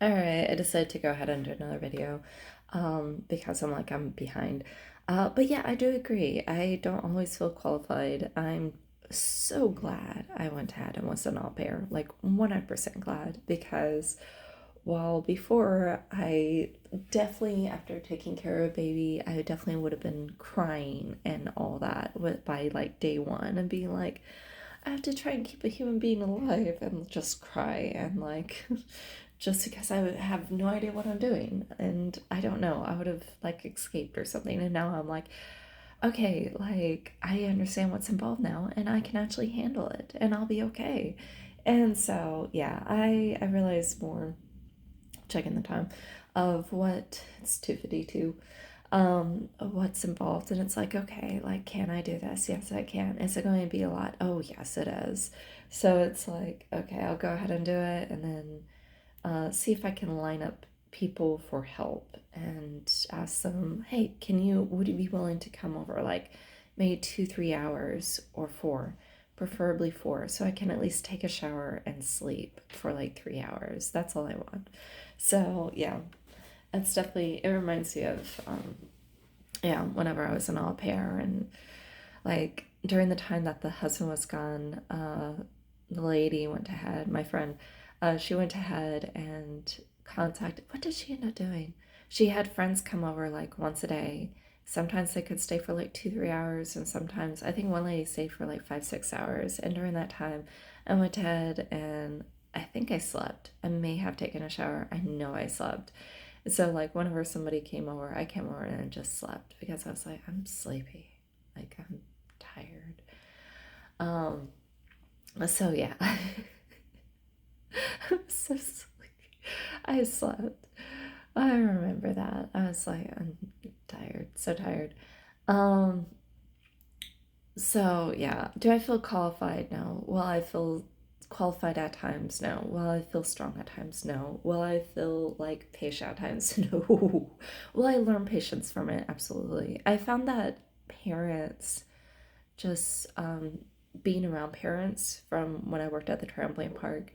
Alright, I decided to go ahead and do another video because I'm behind. But yeah, I do agree. I don't always feel qualified. I'm so glad I went ahead and was an au pair, like 100% glad, because while before I definitely, after taking care of a baby, I definitely would have been crying and all that by like day one and being like, I have to try and keep a human being alive and just cry and like just because I would have no idea what I'm doing and I don't know, I would have like escaped or something, and now I'm like, okay, like I understand what's involved now and I can actually handle it and I'll be okay. And so yeah, I realize more checking the time of what it's 2:52, of what's involved, and it's like, okay, like, can I do this? Yes, I can. Is it going to be a lot? Oh yes, it is. So it's like, okay, I'll go ahead and do it, and then see if I can line up people for help and ask them, hey, would you be willing to come over like maybe 2, 3 hours or four, preferably four, so I can at least take a shower and sleep for like 3 hours. That's all I want. So yeah, it's definitely, it reminds me of, yeah, whenever I was an au pair and like during the time that the husband was gone, the lady went ahead, my friend, she went ahead and contacted, what did she end up doing? She had friends come over like once a day. Sometimes they could stay for like 2, 3 hours, and sometimes I think one lady stayed for like 5, 6 hours. And during that time, I went ahead and I think I slept. I may have taken a shower. I know I slept. So like whenever somebody came over, I came over and just slept because I was like, I'm sleepy. Like I'm tired. Um, so yeah. I'm so sleepy. I slept. I remember that. I was like, I'm tired, so tired. Um, so yeah. Do I feel qualified? No. Will I feel qualified at times? No. Will I feel strong at times? No. Will I feel like patient at times? No. Will I learn patience from it? Absolutely. I found that parents just being around parents from when I worked at the trampoline park,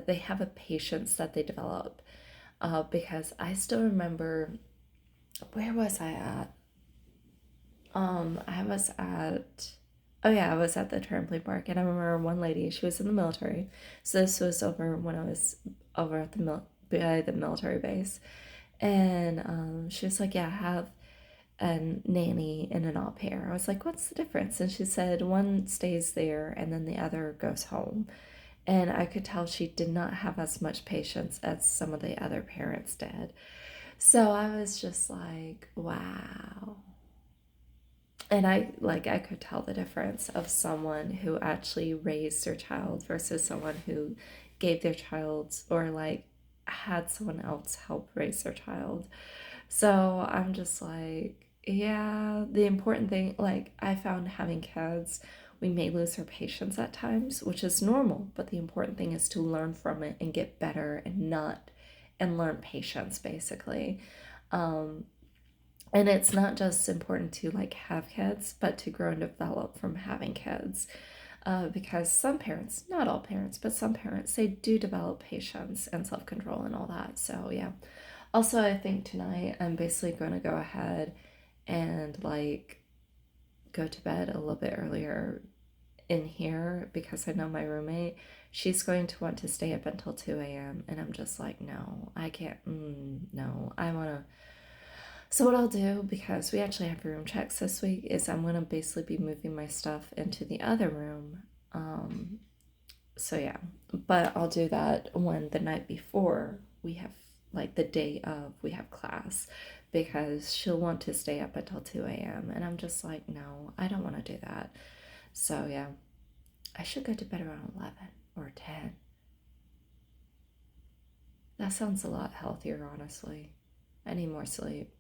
they have a patience that they develop. Because I still remember, where was I at? I was at, oh yeah, I was at the trampoline park, and I remember one lady. She was in the military, so this was over when I was over at by the military base, and she was like, "Yeah, I have a nanny and an au pair." I was like, "What's the difference?" And she said, "One stays there, and then the other goes home." And I could tell she did not have as much patience as some of the other parents did. So I was just like, wow. And I could tell the difference of someone who actually raised their child versus someone who gave their child, or like had someone else help raise their child. So I'm just like, yeah, the important thing, like, I found having kids, we may lose our patience at times, which is normal, but the important thing is to learn from it and get better and not, and learn patience basically. Um, and it's not just important to like have kids, but to grow and develop from having kids. Because some parents, not all parents, but some parents, they do develop patience and self control and all that. So, yeah. Also, I think tonight I'm basically going to go ahead and like go to bed a little bit earlier in here because I know my roommate, she's going to want to stay up until 2 a.m. And I'm just like, no, I can't. No, I want to. So, what I'll do, because we actually have room checks this week, is I'm going to basically be moving my stuff into the other room. Um, so yeah, but I'll do that when the night before we have, like the day of, we have class, because she'll want to stay up until 2 a.m. And I'm just like, no, I don't want to do that. So yeah, I should go to bed around 11 or 10. That sounds a lot healthier, honestly. I need more sleep.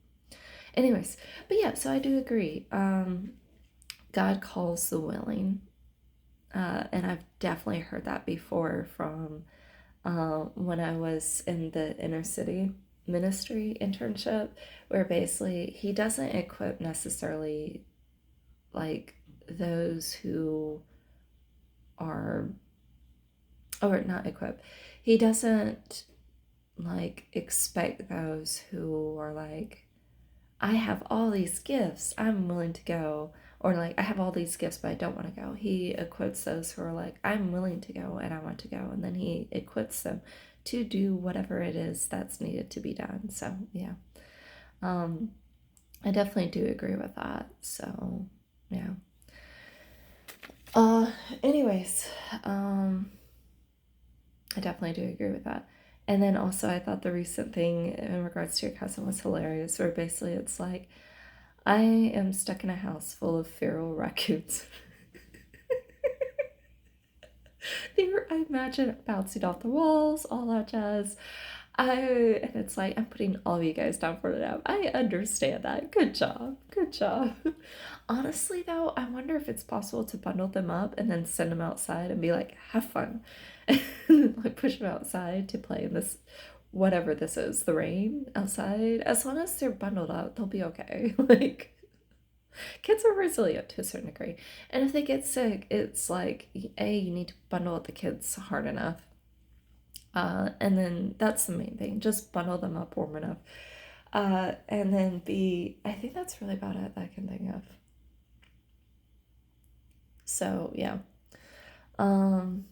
Anyways, but yeah, so I do agree. God calls the willing. And I've definitely heard that before from when I was in the inner city ministry internship, where basically he doesn't equip necessarily like those who are, or not equip, he doesn't like expect those who are like, I have all these gifts, I'm willing to go, or like, I have all these gifts, but I don't want to go. He equips those who are like, I'm willing to go and I want to go. And then he equips them to do whatever it is that's needed to be done. So, yeah. Um, I definitely do agree with that. So, yeah. Uh, anyways, I definitely do agree with that. And then also, I thought the recent thing in regards to your cousin was hilarious, where basically it's like, I am stuck in a house full of feral raccoons. They were, I imagine, bouncing off the walls, all that jazz. And it's like, I'm putting all of you guys down for the nap. I understand that. Good job. Good job. Honestly, though, I wonder if it's possible to bundle them up and then send them outside and be like, have fun. And like push them outside to play in this, whatever this is, the rain outside. As long as they're bundled up, they'll be okay. Like, kids are resilient to a certain degree. And if they get sick, it's like, A, you need to bundle up the kids hard enough. And then that's the main thing. Just bundle them up warm enough. And then B, I think that's really about it that I can think of. So yeah.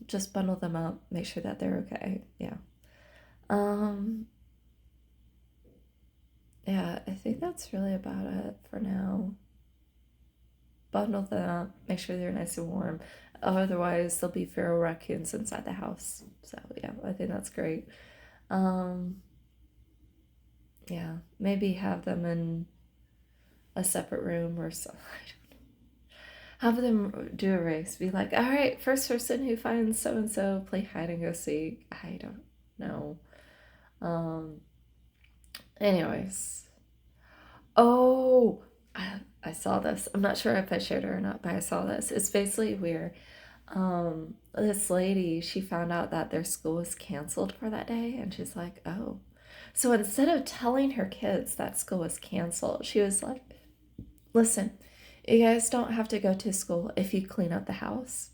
Just bundle them up, make sure that they're okay. Yeah. Um, yeah, I think that's really about it for now. Bundle them up, make sure they're nice and warm. Otherwise, there'll be feral raccoons inside the house. So yeah, I think that's great. Um, yeah, maybe have them in a separate room or something. Have them do a race. Be like, all right, first person who finds so and so, play hide and go seek. I don't know. Um, anyways. Oh, I saw this. I'm not sure if I shared it or not, but I saw this. It's basically where this lady, she found out that their school was canceled for that day, and she's like, oh. So instead of telling her kids that school was canceled, she was like, listen, you guys don't have to go to school if you clean up the house.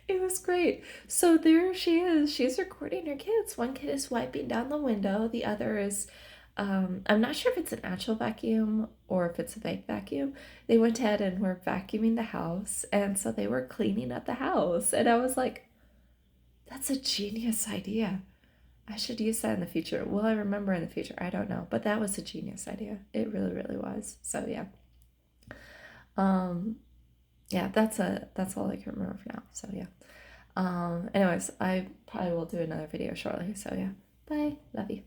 It was great. So there she is. She's recording her kids. One kid is wiping down the window. The other is, I'm not sure if it's an actual vacuum or if it's a fake vacuum. They went ahead and were vacuuming the house. And so they were cleaning up the house. And I was like, that's a genius idea. I should use that in the future. Will I remember in the future? I don't know. But that was a genius idea. It really, really was. So yeah. Um, yeah, that's all I can remember for now. So yeah. Anyways, I probably will do another video shortly. So yeah. Bye. Love you.